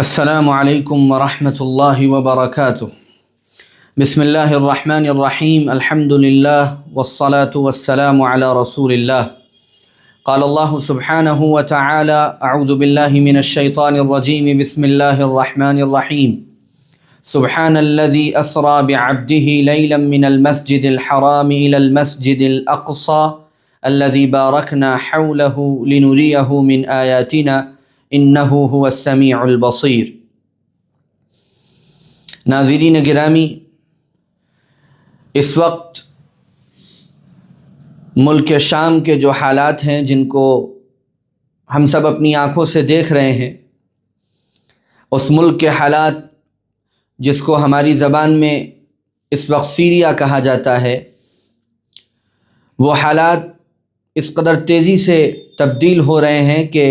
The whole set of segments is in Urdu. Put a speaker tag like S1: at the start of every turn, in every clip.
S1: السلام علیکم ورحمۃ اللہ وبرکاتہ۔ بسم اللہ الرحمن الرحیم، الحمد للہ والصلاة والسلام علی رسول اللہ۔ قال اللہ سبحانہ وتعالی اعوذ باللہ من الشیطان الرجیم، بسم اللہ الرحمن الرحیم۔ سبحان الذی اسری بعبدہ لیلا من المسجد الحرام الی المسجد الاقصی الذی بارکنا حولہ لنریہ من آیاتنا انہ هو السمیع البصیر۔ ناظرین گرامی، اس وقت ملک شام کے جو حالات ہیں جن کو ہم سب اپنی آنکھوں سے دیکھ رہے ہیں، اس ملک کے حالات جس کو ہماری زبان میں اس وقت سیریا کہا جاتا ہے، وہ حالات اس قدر تیزی سے تبدیل ہو رہے ہیں کہ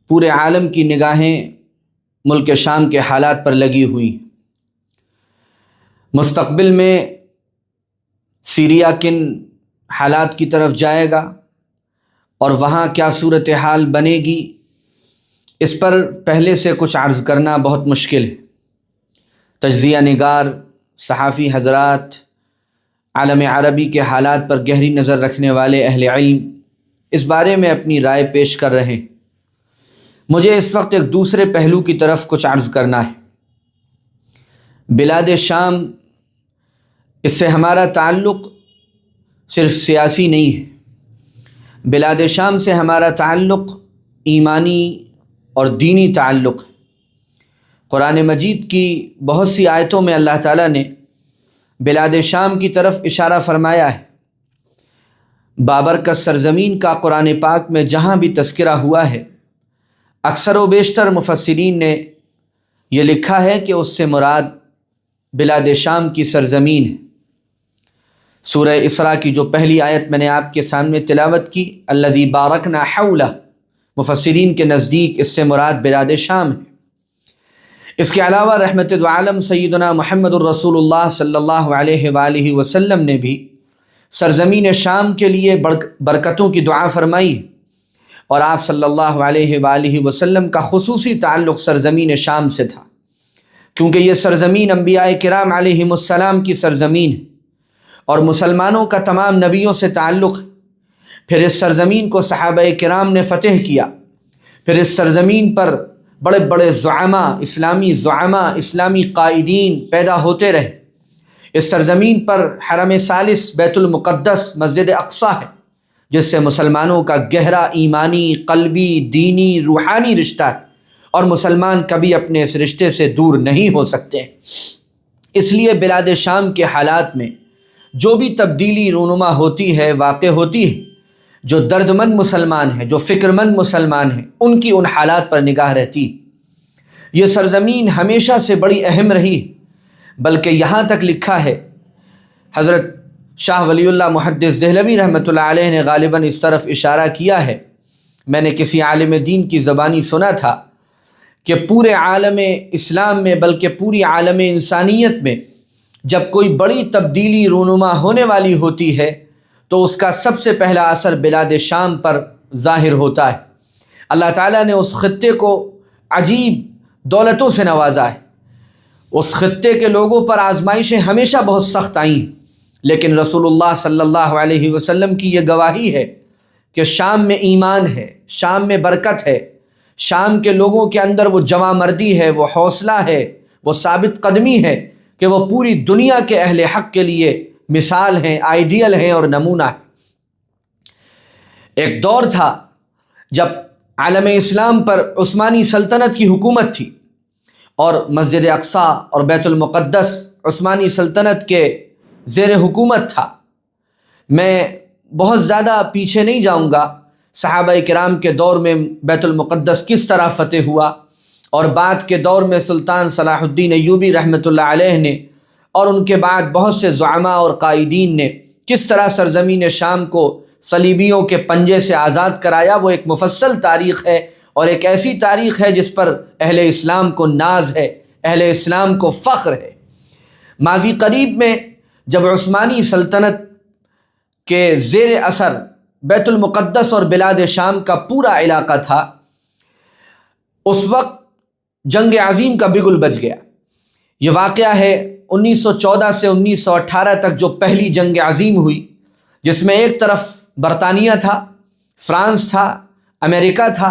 S1: پورے عالم کی نگاہیں ملک شام کے حالات پر لگی ہوئی۔ مستقبل میں سیریا کن حالات کی طرف جائے گا اور وہاں کیا صورتحال بنے گی، اس پر پہلے سے کچھ عرض کرنا بہت مشکل ہے۔ تجزیہ نگار، صحافی حضرات، عالم عربی کے حالات پر گہری نظر رکھنے والے اہل علم اس بارے میں اپنی رائے پیش کر رہے ہیں۔ مجھے اس وقت ایک دوسرے پہلو کی طرف کچھ عرض کرنا ہے۔ بلاد شام، اس سے ہمارا تعلق صرف سیاسی نہیں ہے، بلاد شام سے ہمارا تعلق ایمانی اور دینی تعلق ہے۔ قرآن مجید کی بہت سی آیتوں میں اللہ تعالیٰ نے بلاد شام کی طرف اشارہ فرمایا ہے۔ بابرکت سرزمین کا قرآن پاک میں جہاں بھی تذکرہ ہوا ہے، اکثر و بیشتر مفسرین نے یہ لکھا ہے کہ اس سے مراد بلاد شام کی سرزمین ہے۔ سورہ اسراء کی جو پہلی آیت میں نے آپ کے سامنے تلاوت کی، الذی بارکنا حولہ، مفسرین کے نزدیک اس سے مراد بلاد شام ہے۔ اس کے علاوہ رحمت دو عالم سیدنا محمد الرسول اللہ صلی اللہ علیہ وآلہ وسلم نے بھی سرزمین شام کے لیے برکتوں کی دعا فرمائی، اور آپ صلی اللہ علیہ وآلہ وسلم کا خصوصی تعلق سرزمین شام سے تھا، کیونکہ یہ سرزمین انبیاء کرام علیہم السلام کی سرزمین ہے اور مسلمانوں کا تمام نبیوں سے تعلق ہے۔ پھر اس سرزمین کو صحابہ کرام نے فتح کیا، پھر اس سرزمین پر بڑے بڑے زعماء، اسلامی قائدین پیدا ہوتے رہے۔ اس سرزمین پر حرم ثالث بیت المقدس مسجد اقصی ہے، جس سے مسلمانوں کا گہرا ایمانی، قلبی، دینی، روحانی رشتہ ہے، اور مسلمان کبھی اپنے اس رشتے سے دور نہیں ہو سکتے۔ اس لیے بلاد شام کے حالات میں جو بھی تبدیلی رونما ہوتی ہے، واقع ہوتی ہے، جو درد مند مسلمان ہیں، جو فکر مند مسلمان ہیں، ان کی ان حالات پر نگاہ رہتی۔ یہ سرزمین ہمیشہ سے بڑی اہم رہی، بلکہ یہاں تک لکھا ہے، حضرت شاہ ولی اللہ محدث دہلوی رحمۃ اللہ علیہ نے غالباً اس طرف اشارہ کیا ہے، میں نے کسی عالم دین کی زبانی سنا تھا کہ پورے عالم اسلام میں، بلکہ پوری عالم انسانیت میں جب کوئی بڑی تبدیلی رونما ہونے والی ہوتی ہے تو اس کا سب سے پہلا اثر بلاد شام پر ظاہر ہوتا ہے۔ اللہ تعالیٰ نے اس خطے کو عجیب دولتوں سے نوازا ہے۔ اس خطے کے لوگوں پر آزمائشیں ہمیشہ بہت سخت آئیں، لیکن رسول اللہ صلی اللہ علیہ وسلم کی یہ گواہی ہے کہ شام میں ایمان ہے، شام میں برکت ہے، شام کے لوگوں کے اندر وہ جواں مردی ہے، وہ حوصلہ ہے، وہ ثابت قدمی ہے کہ وہ پوری دنیا کے اہل حق کے لیے مثال ہیں، آئیڈیل ہیں اور نمونہ ہیں۔ ایک دور تھا جب عالم اسلام پر عثمانی سلطنت کی حکومت تھی اور مسجد اقصی اور بیت المقدس عثمانی سلطنت کے زیر حکومت تھا۔ میں بہت زیادہ پیچھے نہیں جاؤں گا، صحابہ کرام کے دور میں بیت المقدس کس طرح فتح ہوا، اور بعد کے دور میں سلطان صلاح الدین ایوبی رحمۃ اللہ علیہ نے اور ان کے بعد بہت سے زعماء اور قائدین نے کس طرح سرزمین شام کو صلیبیوں کے پنجے سے آزاد کرایا۔ وہ ایک مفصل تاریخ ہے، اور ایک ایسی تاریخ ہے جس پر اہل اسلام کو ناز ہے، اہل اسلام کو فخر ہے۔ ماضی قریب میں جب عثمانی سلطنت کے زیر اثر بیت المقدس اور بلاد شام کا پورا علاقہ تھا، اس وقت جنگ عظیم کا بگل بج گیا۔ یہ واقعہ ہے 1914 سے 1918 تک جو پہلی جنگ عظیم ہوئی، جس میں ایک طرف برطانیہ تھا، فرانس تھا، امریکہ تھا،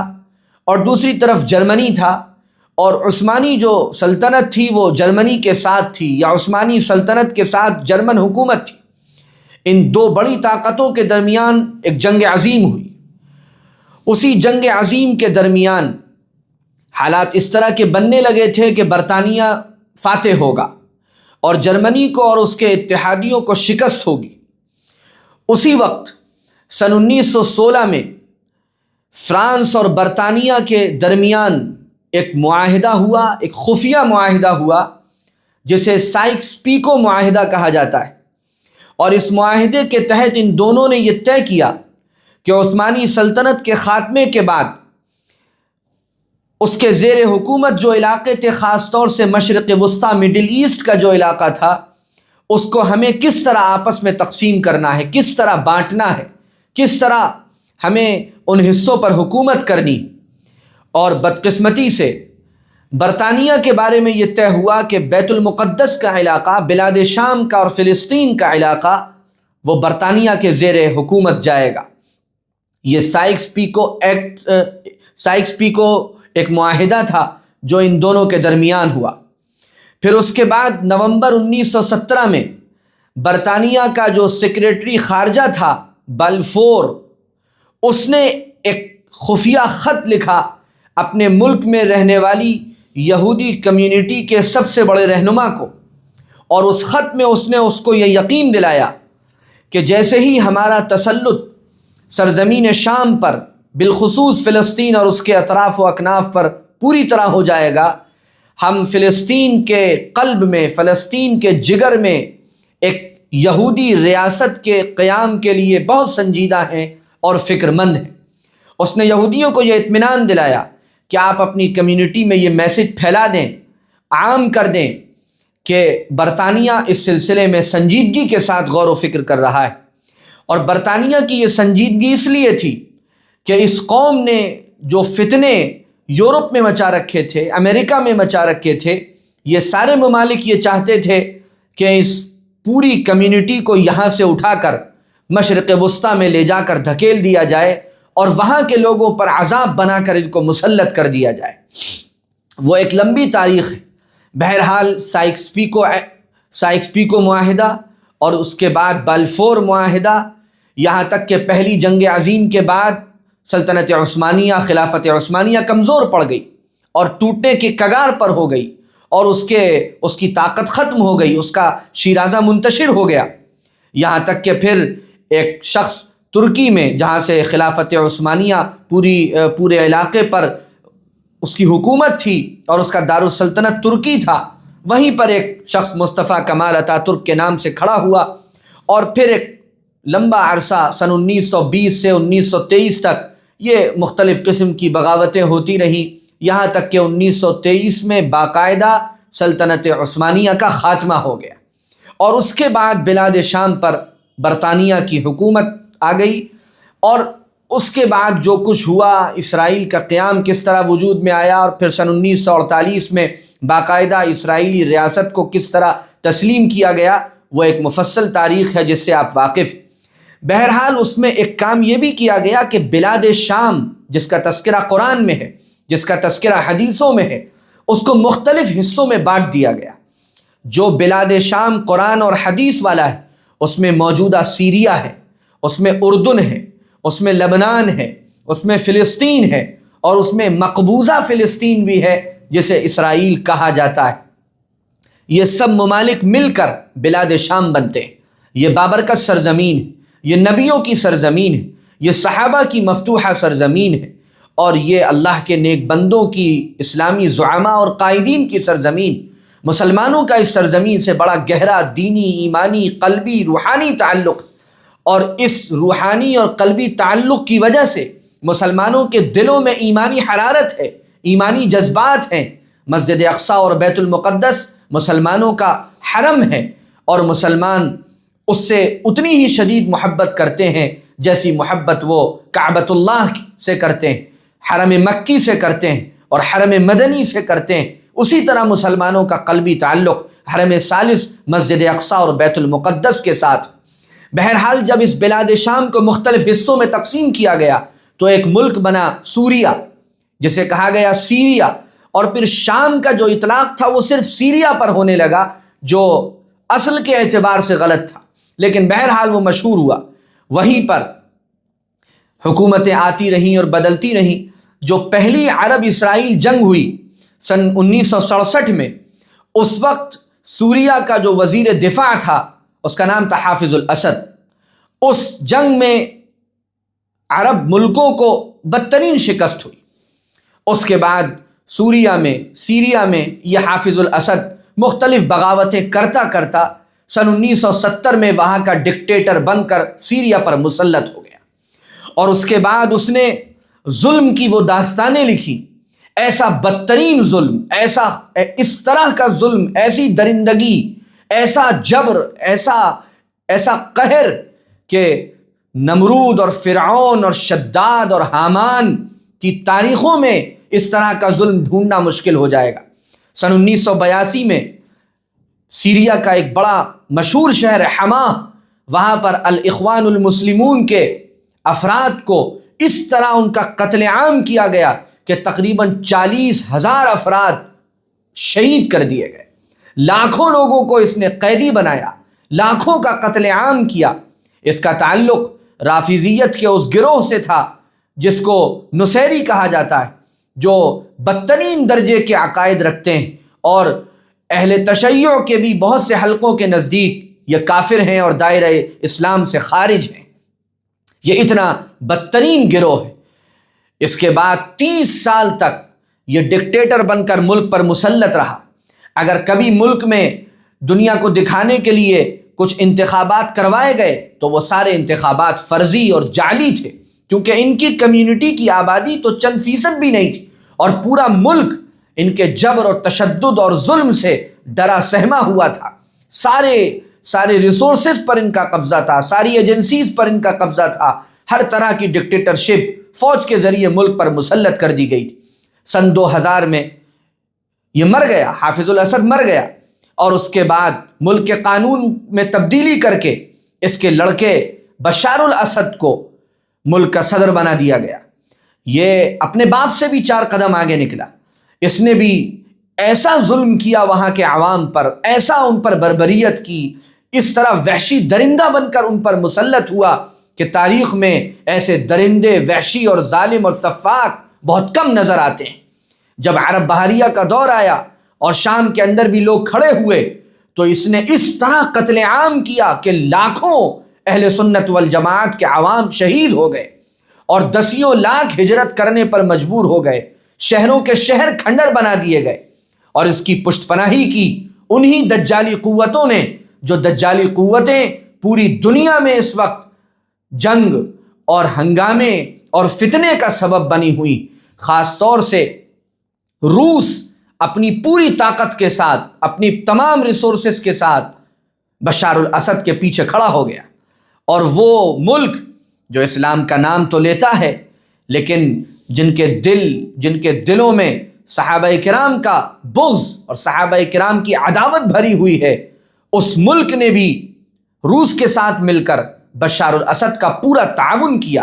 S1: اور دوسری طرف جرمنی تھا، اور عثمانی جو سلطنت تھی وہ جرمنی کے ساتھ تھی، یا عثمانی سلطنت کے ساتھ جرمن حکومت تھی۔ ان دو بڑی طاقتوں کے درمیان ایک جنگ عظیم ہوئی۔ اسی جنگ عظیم کے درمیان حالات اس طرح کے بننے لگے تھے کہ برطانیہ فاتح ہوگا اور جرمنی کو اور اس کے اتحادیوں کو شکست ہوگی۔ اسی وقت سن 1916 میں فرانس اور برطانیہ کے درمیان ایک معاہدہ ہوا، ایک خفیہ معاہدہ ہوا، جسے سائکس پیکو معاہدہ کہا جاتا ہے۔ اور اس معاہدے کے تحت ان دونوں نے یہ طے کیا کہ عثمانی سلطنت کے خاتمے کے بعد اس کے زیر حکومت جو علاقے تھے، خاص طور سے مشرق وسطیٰ، مڈل ایسٹ کا جو علاقہ تھا، اس کو ہمیں کس طرح آپس میں تقسیم کرنا ہے، کس طرح بانٹنا ہے، کس طرح ہمیں ان حصوں پر حکومت کرنی۔ اور بدقسمتی سے برطانیہ کے بارے میں یہ طے ہوا کہ بیت المقدس کا علاقہ، بلاد شام کا اور فلسطین کا علاقہ، وہ برطانیہ کے زیر حکومت جائے گا۔ یہ سائکس پیکو ایک معاہدہ تھا جو ان دونوں کے درمیان ہوا۔ پھر اس کے بعد نومبر 1917 میں برطانیہ کا جو سیکریٹری خارجہ تھا بلفور، اس نے ایک خفیہ خط لکھا اپنے ملک میں رہنے والی یہودی کمیونٹی کے سب سے بڑے رہنما کو، اور اس خط میں اس نے اس کو یہ یقین دلایا کہ جیسے ہی ہمارا تسلط سرزمین شام پر، بالخصوص فلسطین اور اس کے اطراف و اکناف پر پوری طرح ہو جائے گا، ہم فلسطین کے قلب میں، فلسطین کے جگر میں ایک یہودی ریاست کے قیام کے لیے بہت سنجیدہ ہیں اور فکر مند ہیں۔ اس نے یہودیوں کو یہ اطمینان دلایا کہ آپ اپنی کمیونٹی میں یہ میسج پھیلا دیں، عام کر دیں کہ برطانیہ اس سلسلے میں سنجیدگی کے ساتھ غور و فکر کر رہا ہے۔ اور برطانیہ کی یہ سنجیدگی اس لیے تھی کہ اس قوم نے جو فتنے یورپ میں مچا رکھے تھے، امریکہ میں مچا رکھے تھے، یہ سارے ممالک یہ چاہتے تھے کہ اس پوری کمیونٹی کو یہاں سے اٹھا کر مشرق وسطیٰ میں لے جا کر دھکیل دیا جائے اور وہاں کے لوگوں پر عذاب بنا کر ان کو مسلط کر دیا جائے۔ وہ ایک لمبی تاریخ ہے۔ بہرحال سائکس پیکو معاہدہ اور اس کے بعد بلفور معاہدہ، یہاں تک کہ پہلی جنگ عظیم کے بعد سلطنت عثمانیہ، خلافت عثمانیہ کمزور پڑ گئی اور ٹوٹنے کی کگار پر ہو گئی، اور اس کی طاقت ختم ہو گئی، اس کا شیرازہ منتشر ہو گیا۔ یہاں تک کہ پھر ایک شخص ترکی میں، جہاں سے خلافت عثمانیہ پورے علاقے پر اس کی حکومت تھی اور اس کا دارالسلطنت ترکی تھا، وہیں پر ایک شخص مصطفیٰ کمال اتا ترک کے نام سے کھڑا ہوا، اور پھر ایک لمبا عرصہ سن 1920 سے 1923 تک یہ مختلف قسم کی بغاوتیں ہوتی رہیں، یہاں تک کہ 1923 میں باقاعدہ سلطنت عثمانیہ کا خاتمہ ہو گیا، اور اس کے بعد بلاد شام پر برطانیہ کی حکومت آ گئی۔ اور اس کے بعد جو کچھ ہوا، اسرائیل کا قیام کس طرح وجود میں آیا، اور پھر سن 1948 میں باقاعدہ اسرائیلی ریاست کو کس طرح تسلیم کیا گیا، وہ ایک مفصل تاریخ ہے جس سے آپ واقف ہیں۔ بہرحال اس میں ایک کام یہ بھی کیا گیا کہ بلاد شام، جس کا تذکرہ قرآن میں ہے، جس کا تذکرہ حدیثوں میں ہے، اس کو مختلف حصوں میں بانٹ دیا گیا۔ جو بلاد شام قرآن اور حدیث والا ہے، اس میں موجودہ سیریا ہے، اس میں اردن ہے، اس میں لبنان ہے، اس میں فلسطین ہے، اور اس میں مقبوضہ فلسطین بھی ہے جسے اسرائیل کہا جاتا ہے۔ یہ سب ممالک مل کر بلاد شام بنتے ہیں۔ یہ بابرکت سرزمین ہے، یہ نبیوں کی سرزمین ہے، یہ صحابہ کی مفتوحہ سرزمین ہے، اور یہ اللہ کے نیک بندوں کی، اسلامی زعماء اور قائدین کی سرزمین۔ مسلمانوں کا اس سرزمین سے بڑا گہرا دینی، ایمانی، قلبی، روحانی تعلق، اور اس روحانی اور قلبی تعلق کی وجہ سے مسلمانوں کے دلوں میں ایمانی حرارت ہے، ایمانی جذبات ہیں۔ مسجد اقصیٰ اور بیت المقدس مسلمانوں کا حرم ہے، اور مسلمان اس سے اتنی ہی شدید محبت کرتے ہیں جیسی محبت وہ کعبۃ اللہ سے کرتے ہیں، حرم مکی سے کرتے ہیں، اور حرم مدنی سے کرتے ہیں، اسی طرح مسلمانوں کا قلبی تعلق حرم ثالث مسجد اقصی اور بیت المقدس کے ساتھ۔ بہرحال جب اس بلاد شام کو مختلف حصوں میں تقسیم کیا گیا تو ایک ملک بنا سوریہ، جسے کہا گیا سیریا، اور پھر شام کا جو اطلاق تھا وہ صرف سیریا پر ہونے لگا، جو اصل کے اعتبار سے غلط تھا، لیکن بہرحال وہ مشہور ہوا۔ وہیں پر حکومتیں آتی رہیں اور بدلتی رہیں۔ جو پہلی عرب اسرائیل جنگ ہوئی سن 1967 میں، اس وقت سوریہ کا جو وزیر دفاع تھا اس کا نام تھا حافظ الاسد۔ اس جنگ میں عرب ملکوں کو بدترین شکست ہوئی۔ اس کے بعد سیریا میں یہ حافظ الاسد مختلف بغاوتیں کرتا کرتا سن 1970 میں وہاں کا ڈکٹیٹر بن کر سیریا پر مسلط ہو گیا، اور اس کے بعد اس نے ظلم کی وہ داستانیں لکھی، ایسا بدترین ظلم، اس طرح کا ظلم، ایسی درندگی، ایسا جبر، ایسا قہر کہ نمرود اور فرعون اور شداد اور حامان کی تاریخوں میں اس طرح کا ظلم ڈھونڈنا مشکل ہو جائے گا۔ سن 1982 میں سیریا کا ایک بڑا مشہور شہر حما، وہاں پر الاخوان المسلمون کے افراد کو اس طرح ان کا قتل عام کیا گیا کہ تقریباً 40,000 افراد شہید کر دیے گئے۔ لاکھوں لوگوں کو اس نے قیدی بنایا، لاکھوں کا قتل عام کیا۔ اس کا تعلق رافضیت کے اس گروہ سے تھا جس کو نصیری کہا جاتا ہے، جو بدترین درجے کے عقائد رکھتے ہیں، اور اہل تشیع کے بھی بہت سے حلقوں کے نزدیک یہ کافر ہیں اور دائرہ اسلام سے خارج ہیں۔ یہ اتنا بدترین گروہ ہے۔ اس کے بعد 30 سال تک یہ ڈکٹیٹر بن کر ملک پر مسلط رہا۔ اگر کبھی ملک میں دنیا کو دکھانے کے لیے کچھ انتخابات کروائے گئے تو وہ سارے انتخابات فرضی اور جعلی تھے، کیونکہ ان کی کمیونٹی کی آبادی تو چند فیصد بھی نہیں تھی، اور پورا ملک ان کے جبر اور تشدد اور ظلم سے ڈرا سہما ہوا تھا۔ سارے ریسورسز پر ان کا قبضہ تھا، ساری ایجنسیز پر ان کا قبضہ تھا، ہر طرح کی ڈکٹیٹرشپ فوج کے ذریعے ملک پر مسلط کر دی گئی تھی۔ سن 2000 میں یہ مر گیا، حافظ الاسد مر گیا، اور اس کے بعد ملک کے قانون میں تبدیلی کر کے اس کے لڑکے بشار الاسد کو ملک کا صدر بنا دیا گیا۔ یہ اپنے باپ سے بھی 4 قدم آگے نکلا۔ اس نے بھی ایسا ظلم کیا وہاں کے عوام پر، ایسا ان پر بربریت کی، اس طرح وحشی درندہ بن کر ان پر مسلط ہوا کہ تاریخ میں ایسے درندے وحشی اور ظالم اور سفاک بہت کم نظر آتے ہیں۔ جب عرب بحریہ کا دور آیا اور شام کے اندر بھی لوگ کھڑے ہوئے تو اس نے اس طرح قتل عام کیا کہ لاکھوں اہل سنت والجماعت کے عوام شہید ہو گئے، اور 10 لاکھ ہجرت کرنے پر مجبور ہو گئے، شہروں کے شہر کھنڈر بنا دیے گئے، اور اس کی پشت پناہی کی انہی دجالی قوتوں نے، جو دجالی قوتیں پوری دنیا میں اس وقت جنگ اور ہنگامے اور فتنے کا سبب بنی ہوئی۔ خاص طور سے روس اپنی پوری طاقت کے ساتھ، اپنی تمام ریسورسز کے ساتھ بشار الاسد کے پیچھے کھڑا ہو گیا، اور وہ ملک جو اسلام کا نام تو لیتا ہے لیکن جن کے دلوں میں صحابہ کرام کا بغض اور صحابہ کرام کی عداوت بھری ہوئی ہے، اس ملک نے بھی روس کے ساتھ مل کر بشار الاسد کا پورا تعاون کیا،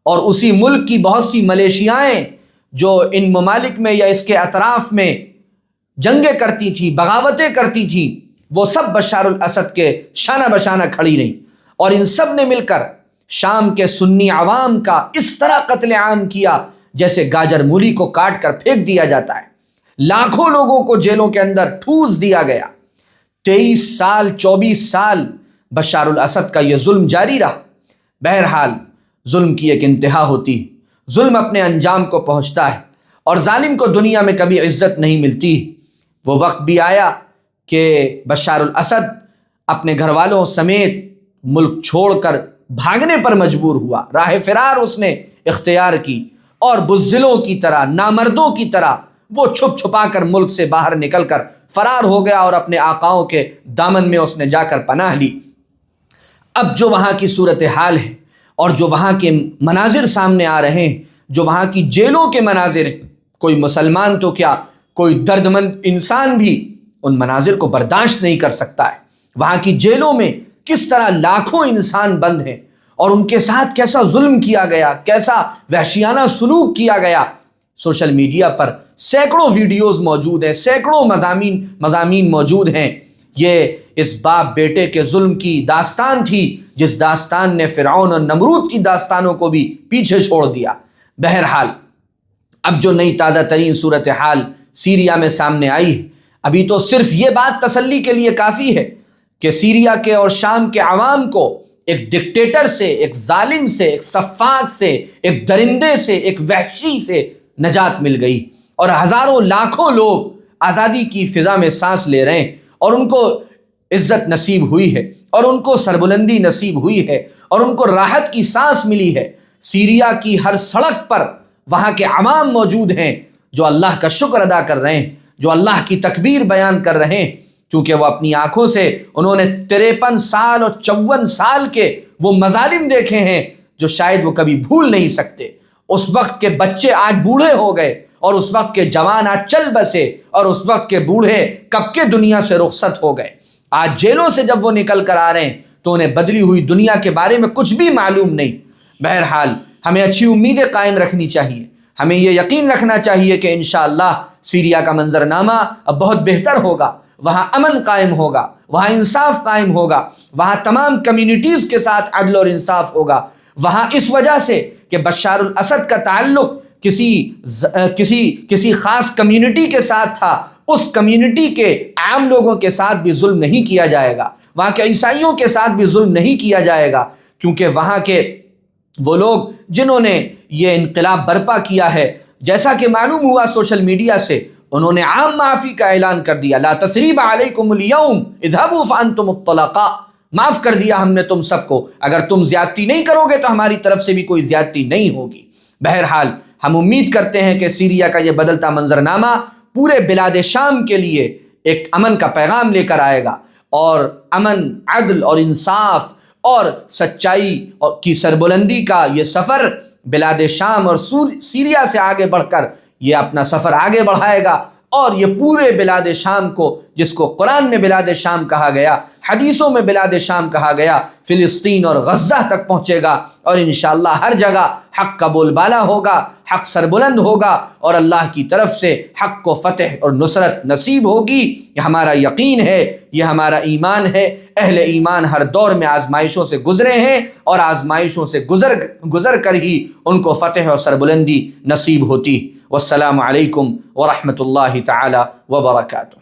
S1: اور اسی ملک کی بہت سی ملیشیائیں جو ان ممالک میں یا اس کے اطراف میں جنگیں کرتی تھی، بغاوتیں کرتی تھیں، وہ سب بشار الاسد کے شانہ بشانہ کھڑی رہیں، اور ان سب نے مل کر شام کے سنی عوام کا اس طرح قتل عام کیا جیسے گاجر مولی کو کاٹ کر پھینک دیا جاتا ہے۔ لاکھوں لوگوں کو جیلوں کے اندر ٹھوس دیا گیا۔ 24 سال بشار الاسد کا یہ ظلم جاری رہا۔ بہرحال ظلم کی ایک انتہا ہوتی ہے، ظلم اپنے انجام کو پہنچتا ہے، اور ظالم کو دنیا میں کبھی عزت نہیں ملتی۔ وہ وقت بھی آیا کہ بشار الاسد اپنے گھر والوں سمیت ملک چھوڑ کر بھاگنے پر مجبور ہوا، راہ فرار اس نے اختیار کی، اور بزدلوں کی طرح، نامردوں کی طرح وہ چھپ چھپا کر ملک سے باہر نکل کر فرار ہو گیا، اور اپنے آقاؤں کے دامن میں اس نے جا کر پناہ لی۔ اب جو وہاں کی صورتحال ہے اور جو وہاں کے مناظر سامنے آ رہے ہیں، جو وہاں کی جیلوں کے مناظر ہیں، کوئی مسلمان تو کیا، کوئی دردمند انسان بھی ان مناظر کو برداشت نہیں کر سکتا ہے۔ وہاں کی جیلوں میں کس طرح لاکھوں انسان بند ہیں اور ان کے ساتھ کیسا ظلم کیا گیا، کیسا وحشیانہ سلوک کیا گیا۔ سوشل میڈیا پر سینکڑوں ویڈیوز موجود ہیں، سینکڑوں مضامین موجود ہیں۔ یہ اس باپ بیٹے کے ظلم کی داستان تھی، جس داستان نے فرعون اور نمرود کی داستانوں کو بھی پیچھے چھوڑ دیا۔ بہرحال اب جو نئی تازہ ترین صورتحال سیریا میں سامنے آئی ہے، ابھی تو صرف یہ بات تسلی کے لیے کافی ہے کہ سیریا کے اور شام کے عوام کو ایک ڈکٹیٹر سے، ایک ظالم سے، ایک سفاک سے، ایک درندے سے، ایک وحشی سے نجات مل گئی، اور ہزاروں لاکھوں لوگ آزادی کی فضا میں سانس لے رہے ہیں، اور ان کو عزت نصیب ہوئی ہے، اور ان کو سربلندی نصیب ہوئی ہے، اور ان کو راحت کی سانس ملی ہے۔ سیریا کی ہر سڑک پر وہاں کے عوام موجود ہیں جو اللہ کا شکر ادا کر رہے ہیں، جو اللہ کی تکبیر بیان کر رہے ہیں، کیونکہ وہ اپنی آنکھوں سے انہوں نے 53 سال اور 54 سال کے وہ مظالم دیکھے ہیں جو شاید وہ کبھی بھول نہیں سکتے۔ اس وقت کے بچے آج بوڑھے ہو گئے، اور اس وقت کے جوان آج چل بسے، اور اس وقت کے بوڑھے کب کے دنیا سے رخصت ہو گئے۔ آج جیلوں سے جب وہ نکل کر آ رہے ہیں تو انہیں بدلی ہوئی دنیا کے بارے میں کچھ بھی معلوم نہیں۔ بہرحال ہمیں اچھی امیدیں قائم رکھنی چاہیے، ہمیں یہ یقین رکھنا چاہیے کہ انشاءاللہ سیریا کا منظرنامہ اب بہت بہتر ہوگا، وہاں امن قائم ہوگا، وہاں انصاف قائم ہوگا، وہاں تمام کمیونٹیز کے ساتھ عدل اور انصاف ہوگا۔ وہاں اس وجہ سے کہ بشار الاسد کا تعلق کسی خاص کمیونٹی کے ساتھ تھا، اس کمیونٹی کے عام لوگوں کے ساتھ بھی ظلم نہیں کیا جائے گا، وہاں کے عیسائیوں کے ساتھ بھی ظلم نہیں کیا جائے گا، کیونکہ وہاں کے وہ لوگ جنہوں نے یہ انقلاب برپا کیا ہے، جیسا کہ معلوم ہوا سوشل میڈیا سے، انہوں نے عام معافی کا اعلان کر دیا۔ لا تثریب علیکم اليوم اذهبوا فانتم الطلقاء، معاف کر دیا ہم نے تم سب کو، اگر تم زیادتی نہیں کرو گے تو ہماری طرف سے بھی کوئی زیادتی نہیں ہوگی۔ بہرحال ہم امید کرتے ہیں کہ سیریا کا یہ بدلتا منظرنامہ پورے بلاد شام کے لیے ایک امن کا پیغام لے کر آئے گا، اور امن، عدل اور انصاف اور سچائی کی سربلندی کا یہ سفر بلاد شام اور سیریا سے آگے بڑھ کر یہ اپنا سفر آگے بڑھائے گا، اور یہ پورے بلاد شام کو، جس کو قرآن میں بلاد شام کہا گیا، حدیثوں میں بلاد شام کہا گیا، فلسطین اور غزہ تک پہنچے گا، اور انشاءاللہ ہر جگہ حق کا بول بالا ہوگا، حق سربلند ہوگا، اور اللہ کی طرف سے حق کو فتح اور نصرت نصیب ہوگی۔ یہ ہمارا یقین ہے، یہ ہمارا ایمان ہے۔ اہل ایمان ہر دور میں آزمائشوں سے گزرے ہیں، اور آزمائشوں سے گزر کر ہی ان کو فتح اور سربلندی نصیب ہوتی۔ والسلام علیکم ورحمۃ اللہ تعالی وبرکاتہ۔